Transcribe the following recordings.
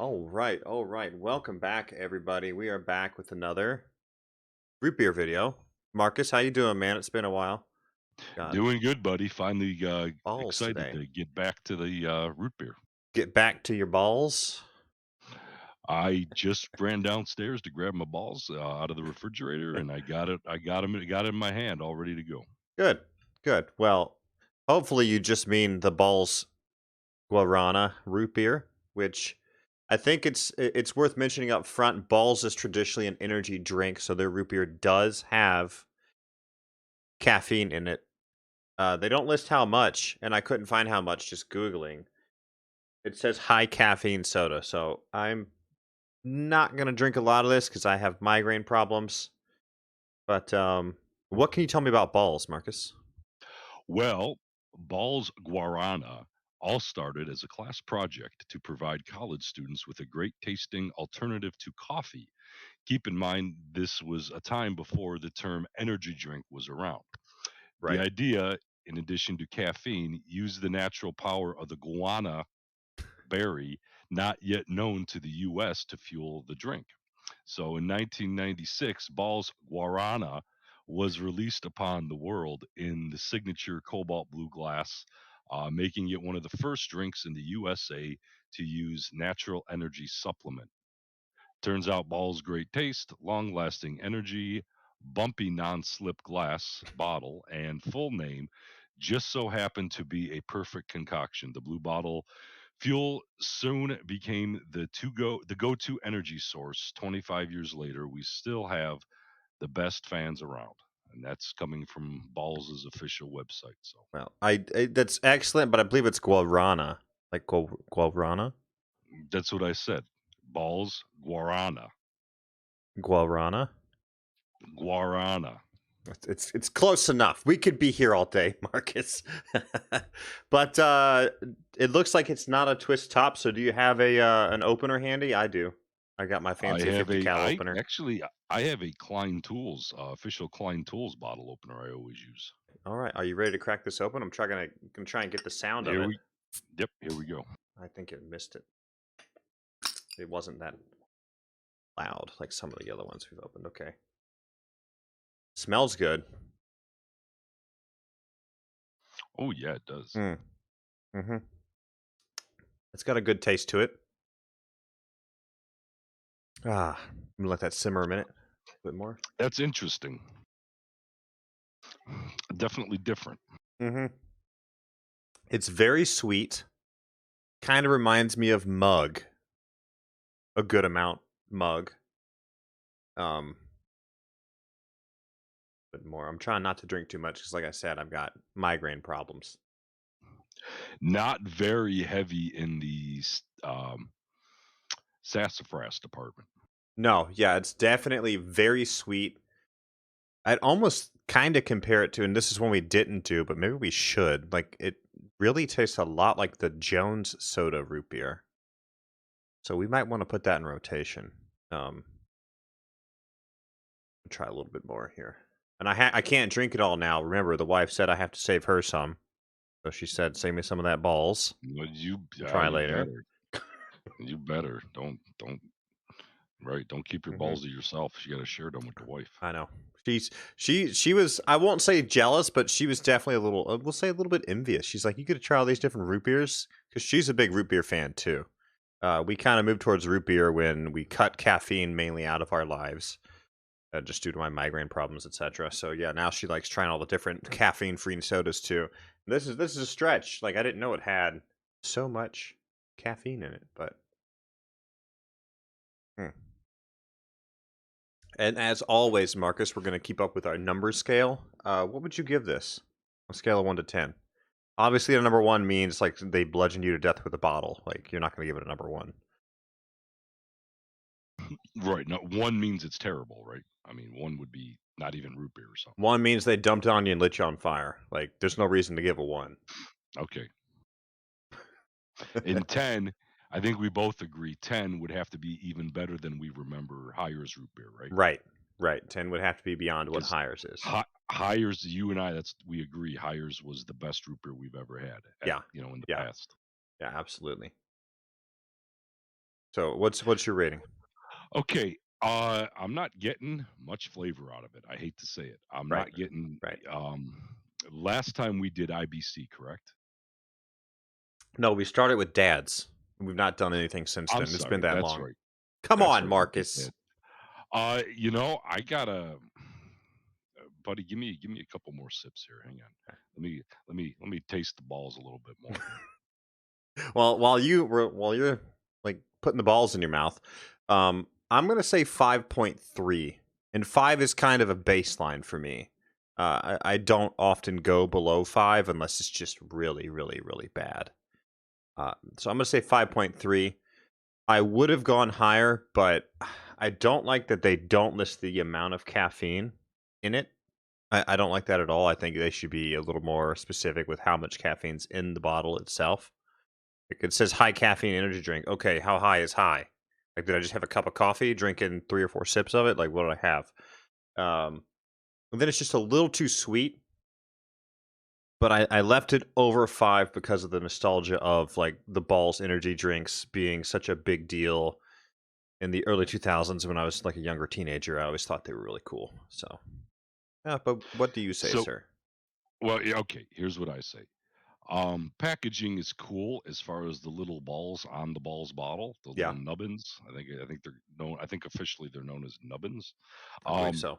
All right, all right. Welcome back, everybody. We are back with another root beer video. Marcus, how you doing, man? It's been a while. God, Doing good, buddy. Finally, balls excited today. to get back to the root beer. Get back to your balls. I just ran downstairs to grab my balls out of the refrigerator, and I got it. I got them. Got it in my hand, all ready to go. Good, good. Well, hopefully you just mean the balls guarana root beer, which I think it's worth mentioning up front. Balls is traditionally an energy drink, so their root beer does have caffeine in it. They don't list how much, and I couldn't find how much just Googling. It says high caffeine soda, so I'm not gonna drink a lot of this because I have migraine problems. But what can you tell me about balls, Marcus? Well, Ball's Guarana all started as a class project to provide college students with a great tasting alternative to coffee. Keep in mind, this was a time before the term energy drink was around. The Right. idea, in addition to caffeine, used the natural power of the guana berry, not yet known to the US, to fuel the drink. So in 1996, Ball's Guarana was released upon the world in the signature cobalt blue glass, making it one of the first drinks in the USA to use natural energy supplement. Turns out Ball's great taste, long lasting energy, bumpy non slip glass bottle, and full name just so happened to be a perfect concoction. The blue bottle fuel soon became the go-to energy source. 25 years later, we still have the best fans around. And that's coming from Balls' official website. So Well, I that's excellent, but I believe it's guarana, like guarana, that's what I said. Balls Guarana. guarana. Guarana. It's close enough. We could be here all day, Marcus. But it looks like it's not a twist top. So do you have a an opener handy? I do. I got my fancy 50 cal I opener. actually I have a Klein Tools, official Klein Tools bottle opener I always use. All right, are you ready to crack this open? I'm gonna try and get the sound of Here it. we Yep, here we go. I think it missed it. It wasn't that loud like some of the other ones we've opened. Okay. Smells good. Oh yeah, it does. Mm. Mm-hmm. It's got a good taste to it. I'm gonna let that simmer a minute. A bit more. That's interesting. Definitely different. Mm-hmm. It's very sweet. Kind of reminds me of mug. A good amount mug. Um, but more. I'm trying not to drink too much because, like I said, I've got migraine problems. Not very heavy in the sassafras department. No, yeah, it's definitely very sweet. I'd almost kind of compare it to, and this is one we didn't do, but maybe we should. Like, it really tastes a lot like the Jones Soda root beer. So we might want to put that in rotation. Um, try a little bit more here. And I can't drink it all now. Remember, the wife said I have to save her some. So she said, "Save me some of that balls. Well, Try you later." better. You better. Don't right, don't keep your Hmm. balls to yourself. You gotta share them with the wife. I know. She was, I won't say jealous, but she was definitely a little, we'll say a little bit envious. She's like, you get to try all these different root beers because she's a big root beer fan too. We kind of moved towards root beer when we cut caffeine mainly out of our lives, just due to my migraine problems, etc. So yeah, now she likes trying all the different caffeine-free sodas too. This is a stretch. Like I didn't know it had so much caffeine in it, but hmm. And as always, Marcus, we're going to keep up with our number scale. What would you give this? On a scale of 1 to 10. Obviously, a number 1 means like they bludgeoned you to death with a bottle. Like you're not going to give it a number 1. Right. No, one means it's terrible, right? I mean, one would be not even root beer or something. 1 means they dumped it on you and lit you on fire. Like there's no reason to give a 1. Okay. In 10, I think we both agree 10 would have to be even better than we remember Hires root beer, right? Right. Right. 10 would have to be beyond what Because Hires is. Hires, you and I, that's we agree. Hires was the best root beer we've ever had, Yeah. in the Yeah. past. Yeah, absolutely. So what's your rating? Okay, I'm not getting much flavor out of it. I hate to say it. I'm Right. not getting. Right. Last time we did IBC, correct? No, we started with dads. We've not done anything since I'm then. It's been sorry. that That's long. right. Come That's on, right. We did Marcus. that. I gotta, buddy. Give me a couple more sips here. Hang on. Let me taste the balls a little bit more here. Well, while you're like putting the balls in your mouth, I'm gonna say 5.3, and 5 is kind of a baseline for me. I don't often go below 5 unless it's just really, really, really bad. So I'm gonna say 5.3. I would have gone higher, but I don't like that they don't list the amount of caffeine in it. I don't like that at all. I think they should be a little more specific with how much caffeine's in the bottle itself. Like it says high caffeine energy drink. Okay, how high is high? Like, did I just have a cup of coffee, drinking 3 or 4 sips of it? Like, what did I have? And then it's just a little too sweet. But I left it over 5 because of the nostalgia of like the Balls energy drinks being such a big deal in the early 2000s when I was like a younger teenager. I always thought they were really cool. So, yeah. But what do you say, So, sir? well, yeah, okay. Here's what I say. Packaging is cool as far as the little balls on the balls bottle, the little Yeah, nubbins. I think they're known. I think officially they're known as nubbins. I believe Um, so.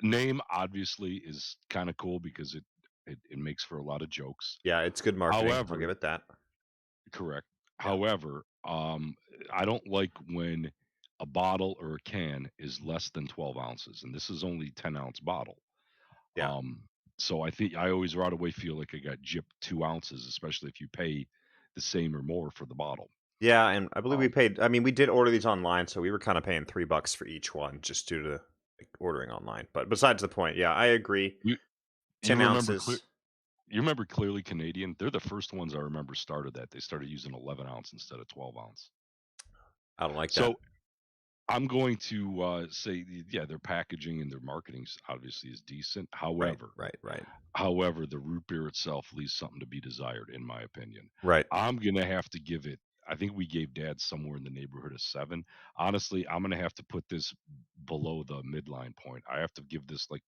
Name obviously is kind of cool because it makes for a lot of jokes. Yeah, it's good marketing. I'll give However, it that. correct. Yeah, However, I don't like when a bottle or a can is less than 12 ounces, and this is only 10-ounce bottle. yeah. Um, so I think I always right away feel like I got gypped 2 ounces, especially if you pay the same or more for the bottle. Yeah, and I believe we Um, paid. I mean, we did order these online, so we were kind of paying $3 for each one just due to like, ordering online. But besides the point, yeah, I agree. you you 10 remember clear ounces. you remember clearly Canadian? They're the first ones I remember started that. They started using 11 ounce instead of 12 ounce. I don't like that. So I'm going to say, yeah, their packaging and their marketing obviously is decent. Right, However, right, right, the root beer itself leaves something to be desired, in my opinion. right. I'm gonna have to give it. I think we gave Dad somewhere in the neighborhood of 7. Honestly, I'm gonna have to put this below the midline point. I have to give this like,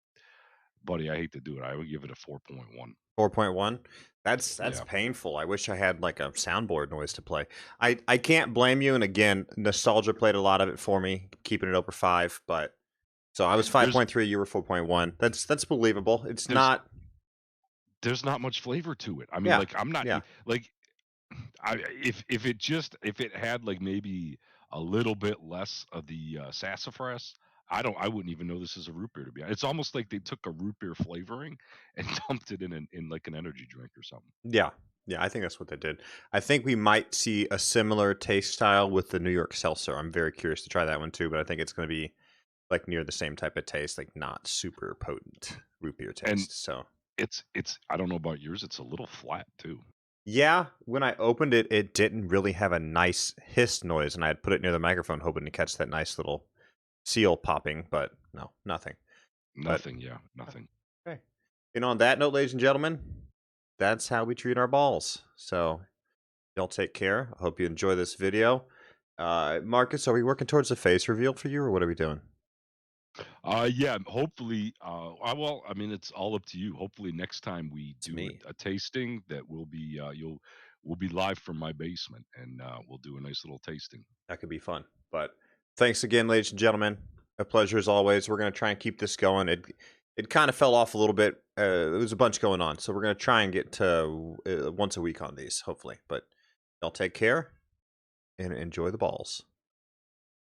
buddy. I hate to do it. I would give it a 4.1. 4.1. That's Yeah, painful. I wish I had like a soundboard noise to play. I can't blame you. And again, nostalgia played a lot of it for me, keeping it over 5. But so I was there's 5.3. You were 4.1. That's believable. It's there's not. there's not much flavor to it. I mean, Yeah, like I'm not yeah. like if it had like maybe a little bit less of the sassafras, I wouldn't even know this is a root beer to be honest. It's almost like they took a root beer flavoring and dumped it in like an energy drink or something. Yeah. Yeah, I think that's what they did. I think we might see a similar taste style with the New York Seltzer. I'm very curious to try that one too, but I think it's going to be like near the same type of taste, like not super potent root beer And taste. So, it's I don't know about yours, it's a little flat too. yeah, when I opened it, it didn't really have a nice hiss noise, and I had put it near the microphone hoping to catch that nice little seal popping, but no, nothing. But Nothing, yeah, nothing. okay. And on that note, ladies and gentlemen, that's how we treat our balls. So, y'all take care. I hope you enjoy this video. Marcus, are we working towards a face reveal for you, or what are we doing? Yeah, hopefully, well, I mean, it's all up to you. Hopefully, next time we It's do me. a tasting, that will be we'll be live from my basement, and we'll do a nice little tasting. That could be fun. But thanks again, ladies and gentlemen. A pleasure as always. We're gonna try and keep this going. It kind of fell off a little bit. There was a bunch going on, so we're gonna try and get to once a week on these, hopefully. But y'all take care and enjoy the balls.